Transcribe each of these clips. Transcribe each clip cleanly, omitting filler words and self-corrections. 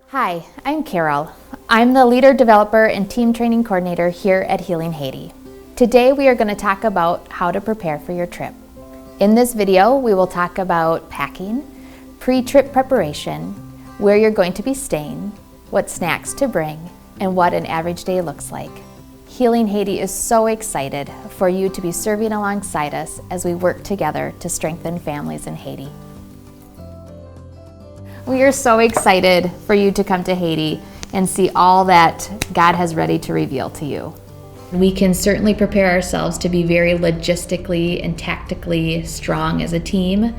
Hi, I'm Carol. I'm the Leader, Developer, and Team Training Coordinator here at Healing Haiti. Today we are going to talk about how to prepare for your trip. In this video, we will talk about packing, pre-trip preparation, where you're going to be staying, what snacks to bring, and what an average day looks like. Healing Haiti is so excited for you to be serving alongside us as we work together to strengthen families in Haiti. We are so excited for you to come to Haiti and see all that God has ready to reveal to you. We can certainly prepare ourselves to be very logistically and tactically strong as a team,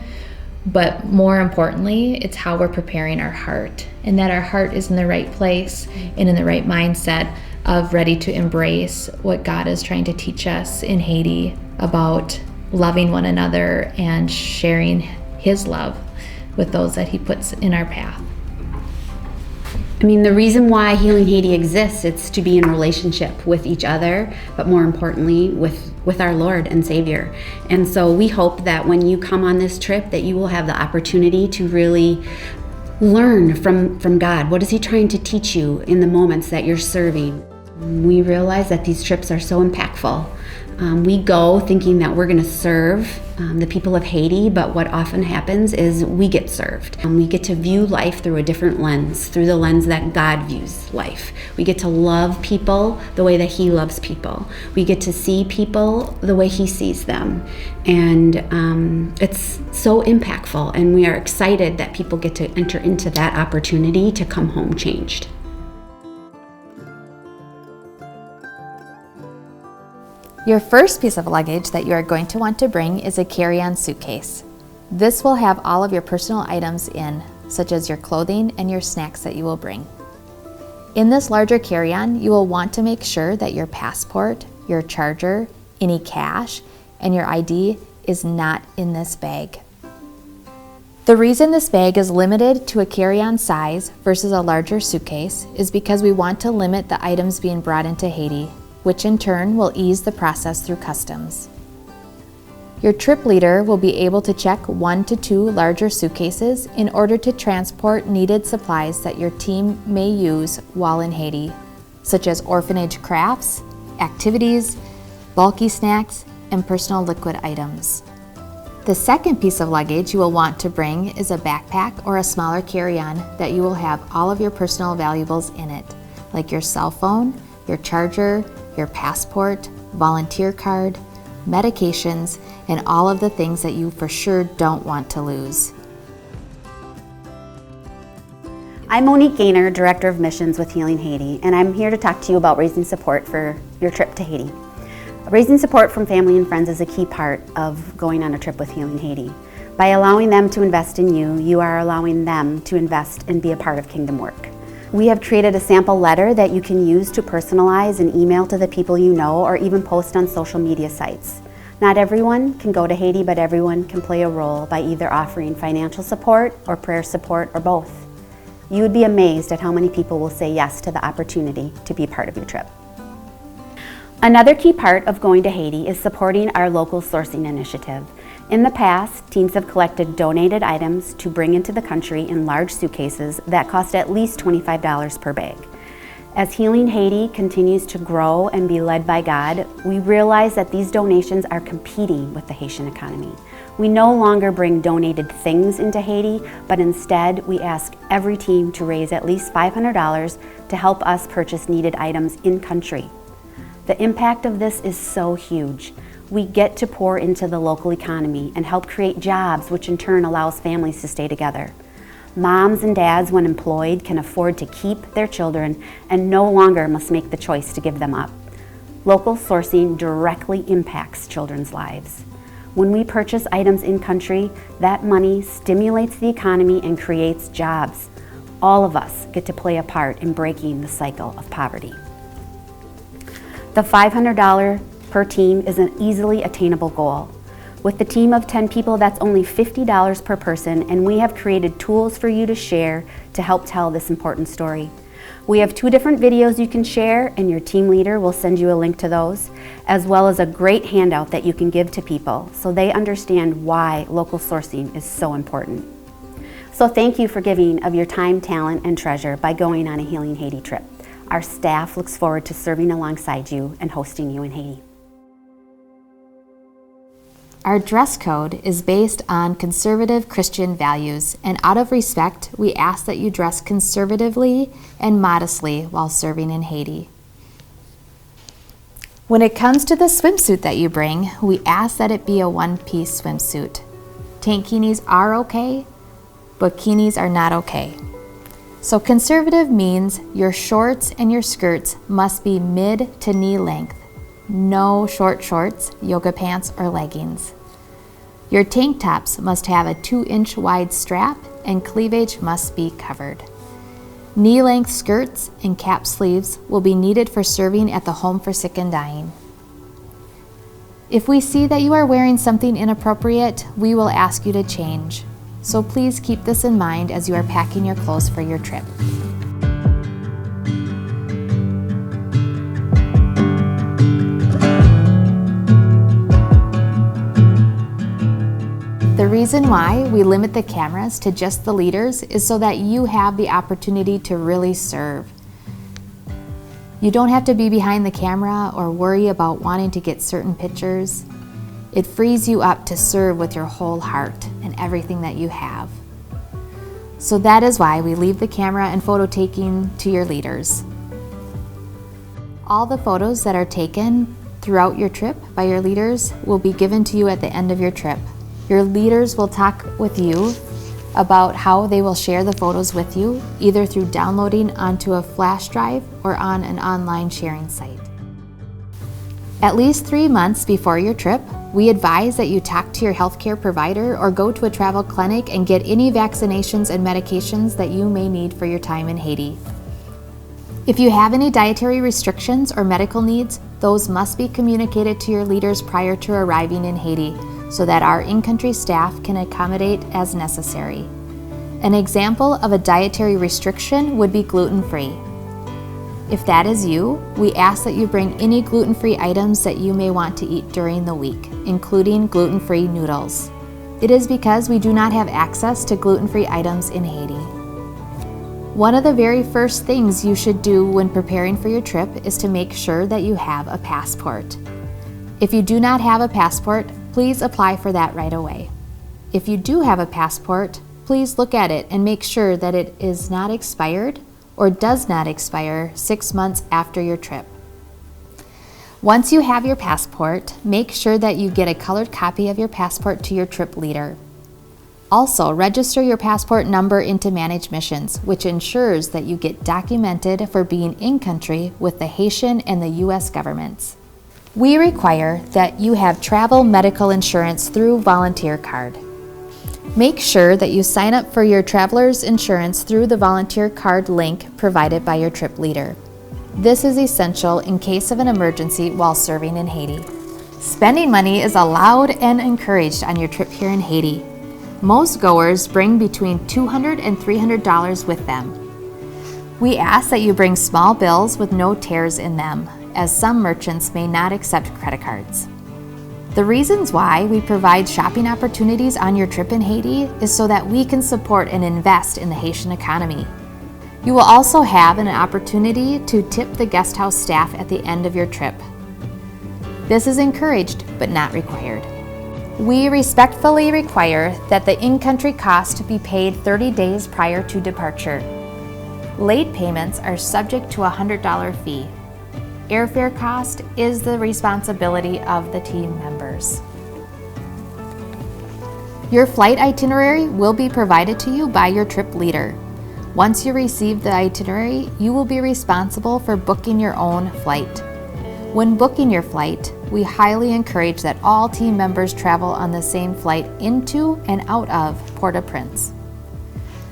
but more importantly, it's how we're preparing our heart, and that our heart is in the right place and in the right mindset of ready to embrace what God is trying to teach us in Haiti about loving one another and sharing His love with those that He puts in our path. The reason why Healing Haiti exists, it's to be in relationship with each other, but more importantly, with our Lord and Savior. And so we hope that when you come on this trip, that you will have the opportunity to really learn from God. What is He trying to teach you in the moments that you're serving? We realize that these trips are so impactful. We go thinking that we're going to serve the people of Haiti, but what often happens is we get served. We get to view life through a different lens, through the lens that God views life. We get to love people the way that He loves people. We get to see people the way He sees them. And it's so impactful, and we are excited that people get to enter into that opportunity to come home changed. Your first piece of luggage that you are going to want to bring is a carry-on suitcase. This will have all of your personal items in, such as your clothing and your snacks that you will bring. In this larger carry-on, you will want to make sure that your passport, your charger, any cash, and your ID is not in this bag. The reason this bag is limited to a carry-on size versus a larger suitcase is because we want to limit the items being brought into Haiti, which in turn will ease the process through customs. Your trip leader will be able to check 1 to 2 larger suitcases in order to transport needed supplies that your team may use while in Haiti, such as orphanage crafts, activities, bulky snacks, and personal liquid items. The second piece of luggage you will want to bring is a backpack or a smaller carry-on that you will have all of your personal valuables in it, like your cell phone, your charger, your passport, volunteer card, medications, and all of the things that you for sure don't want to lose. I'm Monique Gaynor, Director of Missions with Healing Haiti, and I'm here to talk to you about raising support for your trip to Haiti. Raising support from family and friends is a key part of going on a trip with Healing Haiti. By allowing them to invest in you, you are allowing them to invest and be a part of kingdom work. We have created a sample letter that you can use to personalize and email to the people you know, or even post on social media sites. Not everyone can go to Haiti, but everyone can play a role by either offering financial support or prayer support or both. You would be amazed at how many people will say yes to the opportunity to be part of your trip. Another key part of going to Haiti is supporting our local sourcing initiative. In the past, teams have collected donated items to bring into the country in large suitcases that cost at least $25 per bag. As Healing Haiti continues to grow and be led by God, we realize that these donations are competing with the Haitian economy. We no longer bring donated things into Haiti, but instead we ask every team to raise at least $500 to help us purchase needed items in country. The impact of this is so huge. We get to pour into the local economy and help create jobs, which in turn allows families to stay together. Moms and dads, when employed, can afford to keep their children and no longer must make the choice to give them up. Local sourcing directly impacts children's lives. When we purchase items in country, that money stimulates the economy and creates jobs. All of us get to play a part in breaking the cycle of poverty. The $500 per team is an easily attainable goal. With the team of 10 people, that's only $50 per person, and we have created tools for you to share to help tell this important story. We have 2 different videos you can share, and your team leader will send you a link to those, as well as a great handout that you can give to people so they understand why local sourcing is so important. So thank you for giving of your time, talent, and treasure by going on a Healing Haiti trip. Our staff looks forward to serving alongside you and hosting you in Haiti. Our dress code is based on conservative Christian values, and out of respect, we ask that you dress conservatively and modestly while serving in Haiti. When it comes to the swimsuit that you bring, we ask that it be a one-piece swimsuit. Tankinis are okay, bikinis are not okay. So conservative means your shorts and your skirts must be mid to knee length. No short shorts, yoga pants, or leggings. Your tank tops must have a 2-inch wide strap and cleavage must be covered. Knee-length skirts and cap sleeves will be needed for serving at the Home for Sick and Dying. If we see that you are wearing something inappropriate, we will ask you to change. So please keep this in mind as you are packing your clothes for your trip. The reason why we limit the cameras to just the leaders is so that you have the opportunity to really serve. You don't have to be behind the camera or worry about wanting to get certain pictures. It frees you up to serve with your whole heart and everything that you have. So that is why we leave the camera and photo taking to your leaders. All the photos that are taken throughout your trip by your leaders will be given to you at the end of your trip. Your leaders will talk with you about how they will share the photos with you, either through downloading onto a flash drive or on an online sharing site. At least 3 months before your trip, we advise that you talk to your healthcare provider or go to a travel clinic and get any vaccinations and medications that you may need for your time in Haiti. If you have any dietary restrictions or medical needs, those must be communicated to your leaders prior to arriving in Haiti, so that our in-country staff can accommodate as necessary. An example of a dietary restriction would be gluten-free. If that is you, we ask that you bring any gluten-free items that you may want to eat during the week, including gluten-free noodles. It is because we do not have access to gluten-free items in Haiti. One of the very first things you should do when preparing for your trip is to make sure that you have a passport. If you do not have a passport, please apply for that right away. If you do have a passport, please look at it and make sure that it is not expired or does not expire 6 months after your trip. Once you have your passport, make sure that you get a colored copy of your passport to your trip leader. Also, register your passport number into Managed Missions, which ensures that you get documented for being in country with the Haitian and the U.S. governments. We require that you have travel medical insurance through Volunteer Card. Make sure that you sign up for your traveler's insurance through the Volunteer Card link provided by your trip leader. This is essential in case of an emergency while serving in Haiti. Spending money is allowed and encouraged on your trip here in Haiti. Most goers bring between $200 and $300 with them. We ask that you bring small bills with no tears in them, as some merchants may not accept credit cards. The reasons why we provide shopping opportunities on your trip in Haiti is so that we can support and invest in the Haitian economy. You will also have an opportunity to tip the guest house staff at the end of your trip. This is encouraged but not required. We respectfully require that the in-country cost be paid 30 days prior to departure. Late payments are subject to a $100 fee. Airfare cost is the responsibility of the team members. Your flight itinerary will be provided to you by your trip leader. Once you receive the itinerary, you will be responsible for booking your own flight. When booking your flight, we highly encourage that all team members travel on the same flight into and out of Port-au-Prince.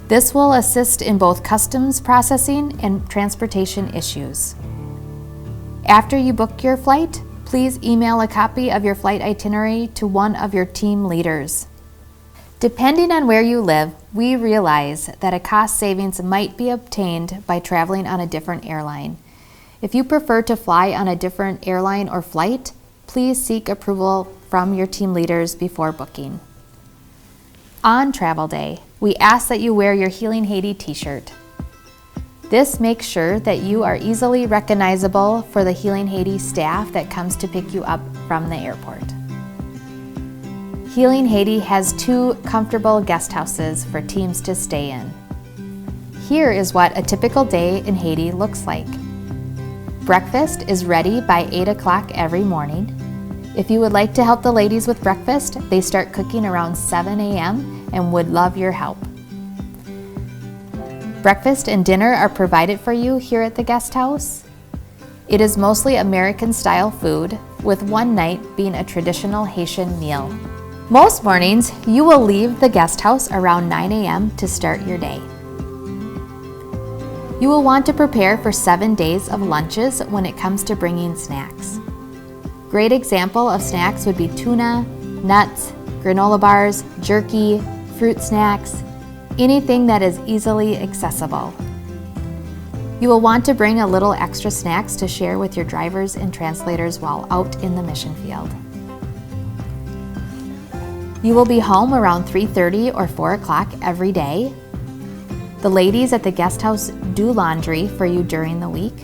This will assist in both customs processing and transportation issues. After you book your flight, please email a copy of your flight itinerary to one of your team leaders. Depending on where you live, we realize that a cost savings might be obtained by traveling on a different airline. If you prefer to fly on a different airline or flight, please seek approval from your team leaders before booking. On travel day, we ask that you wear your Healing Haiti t-shirt. This makes sure that you are easily recognizable for the Healing Haiti staff that comes to pick you up from the airport. Healing Haiti has 2 comfortable guest houses for teams to stay in. Here is what a typical day in Haiti looks like. Breakfast is ready by 8 o'clock every morning. If you would like to help the ladies with breakfast, they start cooking around 7 a.m. and would love your help. Breakfast and dinner are provided for you here at the guest house. It is mostly American-style food, with one night being a traditional Haitian meal. Most mornings, you will leave the guest house around 9 a.m. to start your day. You will want to prepare for 7 days of lunches when it comes to bringing snacks. Great example of snacks would be tuna, nuts, granola bars, jerky, fruit snacks, anything that is easily accessible. You will want to bring a little extra snacks to share with your drivers and translators while out in the mission field. You will be home around 3:30 or 4 o'clock every day. The ladies at the guest house do laundry for you during the week.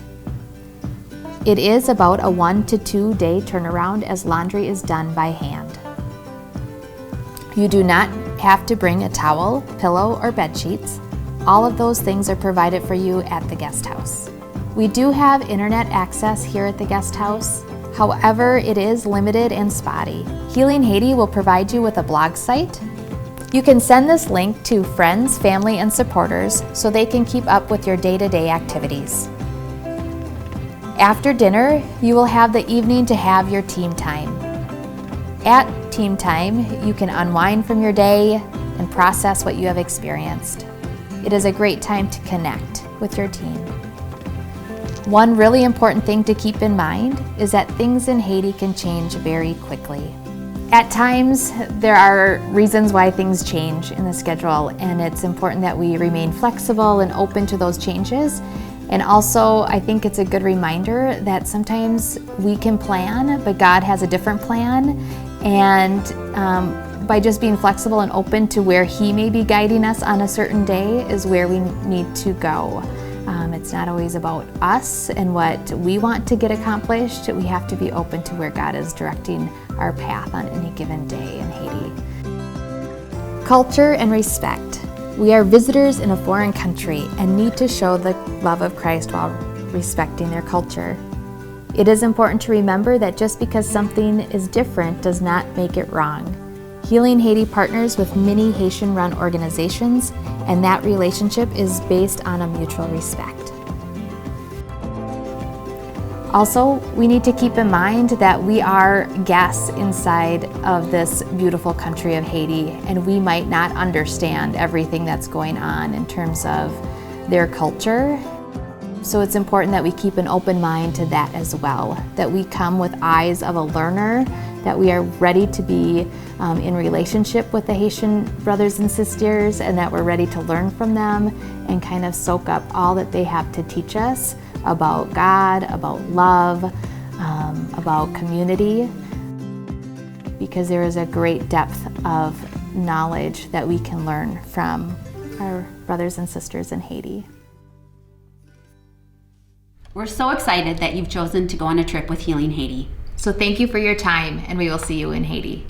It is about a 1 to 2 day turnaround as laundry is done by hand. You do not have to bring a towel, pillow, or bed sheets. All of those things are provided for you at the guest house. We do have internet access here at the guest house. However, it is limited and spotty. Healing Haiti will provide you with a blog site. You can send this link to friends, family, and supporters so they can keep up with your day-to-day activities. After dinner, you will have the evening to have your team time. At team time, you can unwind from your day and process what you have experienced. It is a great time to connect with your team. One really important thing to keep in mind is that things in Haiti can change very quickly. At times, there are reasons why things change in the schedule, and it's important that we remain flexible and open to those changes. And also, I think it's a good reminder that sometimes we can plan, but God has a different plan. And by just being flexible and open to where He may be guiding us on a certain day is where we need to go. It's not always about us and what we want to get accomplished. We have to be open to where God is directing our path on any given day in Haiti. Culture and respect. We are visitors in a foreign country and need to show the love of Christ while respecting their culture. It is important to remember that just because something is different does not make it wrong. Healing Haiti partners with many Haitian-run organizations, and that relationship is based on a mutual respect. Also, we need to keep in mind that we are guests inside of this beautiful country of Haiti, and we might not understand everything that's going on in terms of their culture. So it's important that we keep an open mind to that as well, that we come with eyes of a learner, that we are ready to be in relationship with the Haitian brothers and sisters, and that we're ready to learn from them and kind of soak up all that they have to teach us about God, about love, about community, because there is a great depth of knowledge that we can learn from our brothers and sisters in Haiti. We're so excited that you've chosen to go on a trip with Healing Haiti. So thank you for your time, and we will see you in Haiti.